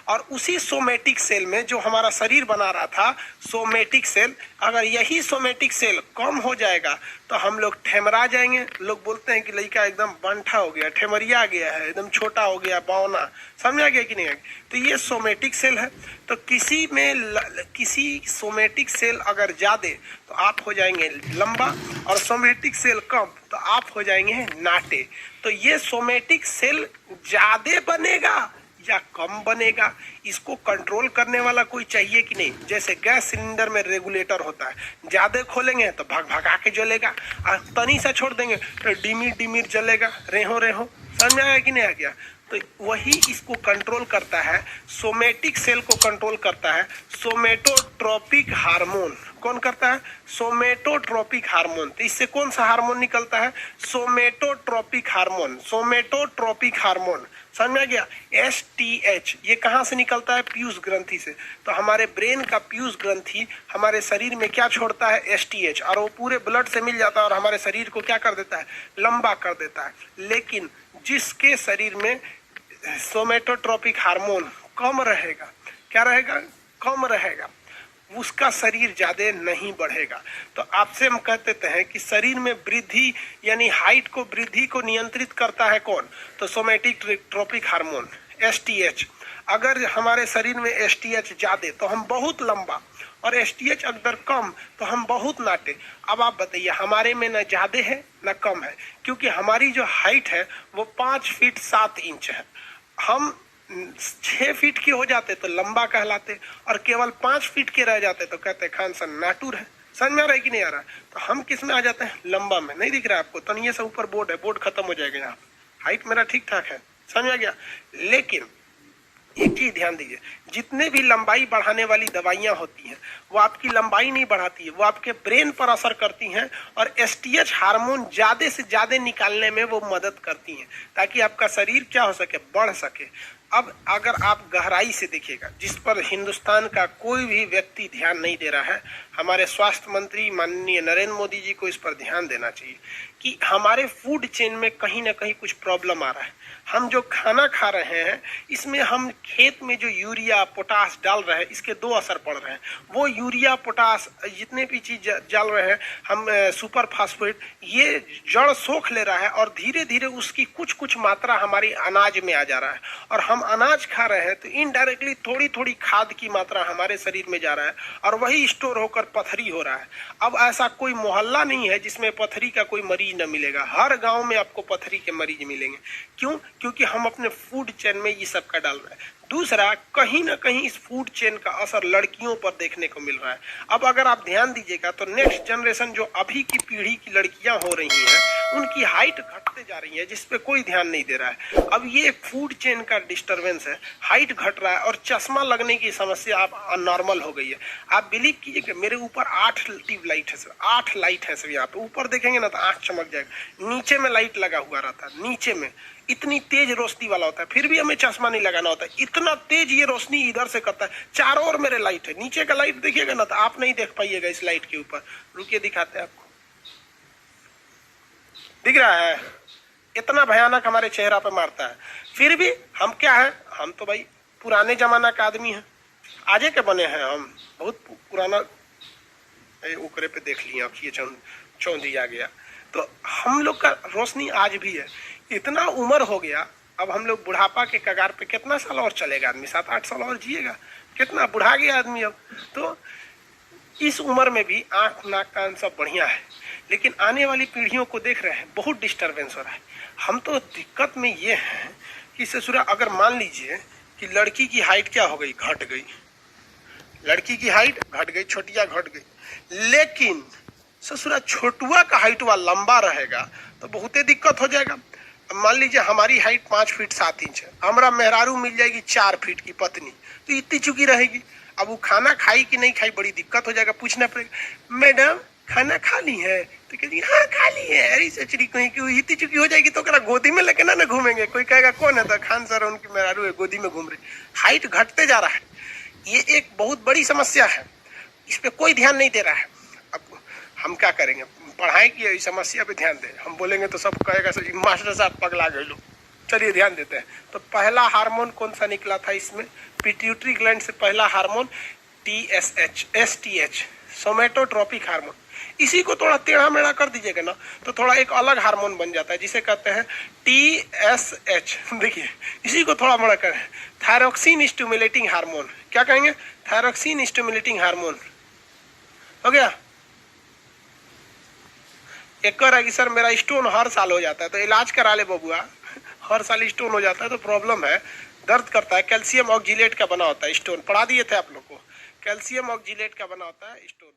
और उसी somatic cell में जो हमारा शरीर बना रहा था, सोमेटिक सेल, अगर यही सोमेटिक सेल कम हो जाएगा तो हम लोग ठेमरा जाएंगे। लोग बोलते हैं कि लड़का एकदम बंठा हो गया, ठेमरिया गया है, एकदम छोटा हो गया, बौना, समझा गया कि नहीं? तो ये सोमेटिक सेल है। तो किसी सोमेटिक सेल अगर ज्यादा तो आप हो जाएंगे लंबा, और सोमेटिक सेल कम तो आप हो जाएंगे नाटे। तो ये सोमेटिक सेल ज्यादा बनेगा या कम बनेगा, इसको कंट्रोल करने वाला कोई चाहिए कि नहीं? जैसे गैस सिलेंडर में रेगुलेटर होता है, ज्यादा खोलेंगे तो भाग भगा के जलेगा, और तनी सा छोड़ देंगे तो डिमिर डिमिर जलेगा, रेहो रेहो। समझ में आया कि नहीं आ गया? तो वही इसको कंट्रोल करता है, सोमेटिक सेल को कंट्रोल करता है सोमेटोट्रोपिक हार्मोन। कौन करता है? सोमेटोट्रोपिक हार्मोन। तो इससे कौन सा हार्मोन निकलता है? सोमेटोट्रोपिक हार्मोन। सोमेटोट्रोपिक हार्मोन, समझ में आ गया? STH ये कहाँ से निकलता है? पीयूष ग्रंथि से। तो हमारे ब्रेन का पीयूष ग्रंथि हमारे शरीर में क्या छोड़ता है? STH, और वो पूरे ब्लड से मिल जाता है और हमारे शरीर को क्या कर देता है? लंबा कर देता है। लेकिन जिसके शरीर में सोमेटोट्रोपिक हार्मोन कम रहेगा, क्या रहेगा? कम रहेगा, उसका शरीर ज्यादा नहीं बढ़ेगा। तो आपसे हम कहते हैं कि शरीर में वृद्धि यानी हाइट को, वृद्धि को नियंत्रित करता है कौन? तो सोमेटिक ट्रोपिक हार्मोन STH। अगर हमारे शरीर में STH ज्यादा तो हम बहुत लंबा, और STH अगर कम तो हम बहुत नाटे। अब आप बताइए, हमारे में न ज्यादा है न कम है, क्योंकि हमारी जो हाइट है वो 5 फीट 7 इंच है। हम 6 फीट के हो जाते तो लंबा कहलाते, और केवल 5 फीट के रह जाते तो कहते खान सन नाटुर है। समझ में आ रहा है कि नहीं आ रहा? तो हम किस में आ जाते हैं? लंबा में। नहीं दिख रहा है आपको? तो ये से ऊपर बोर्ड है, बोर्ड खत्म हो जाएगा यहाँ। हाइट मेरा ठीक ठाक है, समझ में आ गया? लेकिन एक चीज ध्यान दीजिए, जितने भी लंबाई बढ़ाने वाली दवाइयां होती हैं वो आपकी लंबाई नहीं बढ़ाती है, वो आपके ब्रेन पर असर करती हैं, और STH हार्मोन ज्यादा से ज्यादा निकालने में वो मदद करती हैं, ताकि आपका शरीर क्या हो सके? बढ़ सके। अब अगर आप गहराई से देखिएगा, जिस पर हिंदुस्तान का कोई भी व्यक्ति ध्यान नहीं दे रहा है, हमारे स्वास्थ्य मंत्री माननीय नरेंद्र मोदी जी को इस पर ध्यान देना चाहिए कि हमारे फूड चेन में कहीं ना कहीं कुछ प्रॉब्लम आ रहा है। हम जो खाना खा रहे हैं इसमें हम खेत में जो यूरिया पोटास डाल रहे हैं, इसके 2 असर पड़ रहे हैं। वो यूरिया पोटास जितने भी चीज डाल रहे हैं हम, सुपर फास्फेट, ये जड़ सोख ले रहा है, और धीरे धीरे उसकी कुछ कुछ मात्रा हमारी अनाज में आ जा रहा है, और हम अनाज खा रहे हैं तो इनडायरेक्टली थोड़ी थोड़ी खाद की मात्रा हमारे शरीर में जा रहा है, और वही स्टोर होकर पथरी हो रहा है। अब ऐसा कोई मोहल्ला नहीं है जिसमें पथरी का कोई मरीज न मिलेगा, हर गांव में आपको पथरी के मरीज मिलेंगे। क्यों? क्योंकि हम अपने फूड चेन में ये सब का डाल रहे हैं। दूसरा, कहीं ना कहीं इस फूड चेन का असर लड़कियों पर देखने को मिल रहा है। अब अगर आप ध्यान दीजिएगा तो नेक्स्ट जनरेशन जो अभी की पीढ़ी की लड़कियां हो रही हैं उनकी हाइट घटते जा रही है, जिसपे कोई ध्यान नहीं दे रहा है। अब ये फूड चेन का डिस्टरबेंस है, हाइट घट रहा है, और चश्मा लगने की समस्या अब नॉर्मल हो गई है। आप बिलीव कीजिए कि मेरे ऊपर 8 ट्यूब लाइट है सर, 8 लाइट है सर। यहाँ पे ऊपर देखेंगे ना तो आंख चमक जाएगा, नीचे में लाइट लगा हुआ रहता है, नीचे में इतनी तेज रोशनी वाला होता है, फिर भी हमें चश्मा नहीं लगाना होता है, इतना तेज ये रोशनी इधर से करता है। चारों ओर मेरे लाइट है, नीचे का लाइट देखिएगा ना तो आप नहीं देख पाइएगा इस लाइट के ऊपर। रुकिए दिखाते हैं आपको, दिख रहा है? इतना भयानक हमारे चेहरा पे मारता है। फिर भी हम क्या है? हम तो भाई पुराने जमाना का आदमी है, आजे के बने हैं हम, बहुत पुराना। ऊपरे पे देख लिया, ये चौंधी आ गया। तो हम लोग का रोशनी आज भी है। इतना उम्र हो गया, अब हम लोग बुढ़ापा के कगार पे, कितना साल और चलेगा आदमी? 7-8 साल और जिएगा, कितना बुढ़ा गया आदमी अब। तो इस उम्र में भी आंख नाक कान सब बढ़िया है, लेकिन आने वाली पीढ़ियों को देख रहे हैं बहुत डिस्टरबेंस हो रहा है। हम तो दिक्कत में ये है कि ससुरा, अगर मान लीजिए कि लड़की की हाइट क्या हो गई? घट गई। लड़की की हाइट घट गई, छोटिया घट गई, लेकिन ससुरा छोटुआ का हाइटवा लंबा रहेगा तो बहुते दिक्कत हो जाएगा। मान लीजिए हमारी हाइट 5 फीट 7 इंच है, हमारा मेहरारू मिल जाएगी 4 फीट की पत्नी, तो इतनी चुकी रहेगी। अब वो खाना खाई कि नहीं खाई बड़ी दिक्कत हो जाएगा। पूछना पड़ेगा, मैडम खाना खा ली है? तो कहेगी हाँ खा ली है। अरे सचरी कहीं की इतनी चुकी हो जाएगी तो गोदी में लेके ना घूमेंगे। कोई कहेगा कौन है? तो खान सर उनकी मेहरारू है, गोदी में घूम रही। हाइट घटते जा रहा है, ये एक बहुत बड़ी समस्या है, इस पे कोई ध्यान नहीं दे रहा है। अब हम क्या करेंगे? पढ़ाई की समस्या पे ध्यान दें। हम बोलेंगे तो सब कहेगा सर मास्टर साहब पगला गए लोग। चलिए ध्यान देते हैं। तो पहला हार्मोन कौन सा निकला था इसमें, पिट्यूटरी ग्लैंड से पहला हार्मोन STH, सोमेटोट्रोपिक हार्मोन। इसी को थोड़ा टेढ़ा मेढ़ा कर दीजिएगा ना तो थोड़ा एक अलग हार्मोन बन जाता है जिसे कहते हैं TSH। देखिए इसी को थोड़ा बड़ा करें, थायरोक्सिन स्टिमुलेटिंग हार्मोन। क्या कहेंगे, थायरोक्सिन स्टिमुलेटिंग हार्मोन हो गया। एक है कि सर मेरा स्टोन हर साल हो जाता है, तो इलाज करा ले बबुआ। हर साल स्टोन हो जाता है तो प्रॉब्लम है, दर्द करता है। कैल्शियम ऑक्जिलेट का बना होता है स्टोन, पढ़ा दिए थे आप लोग को, कैल्शियम ऑक्जिलेट का बना होता है स्टोन।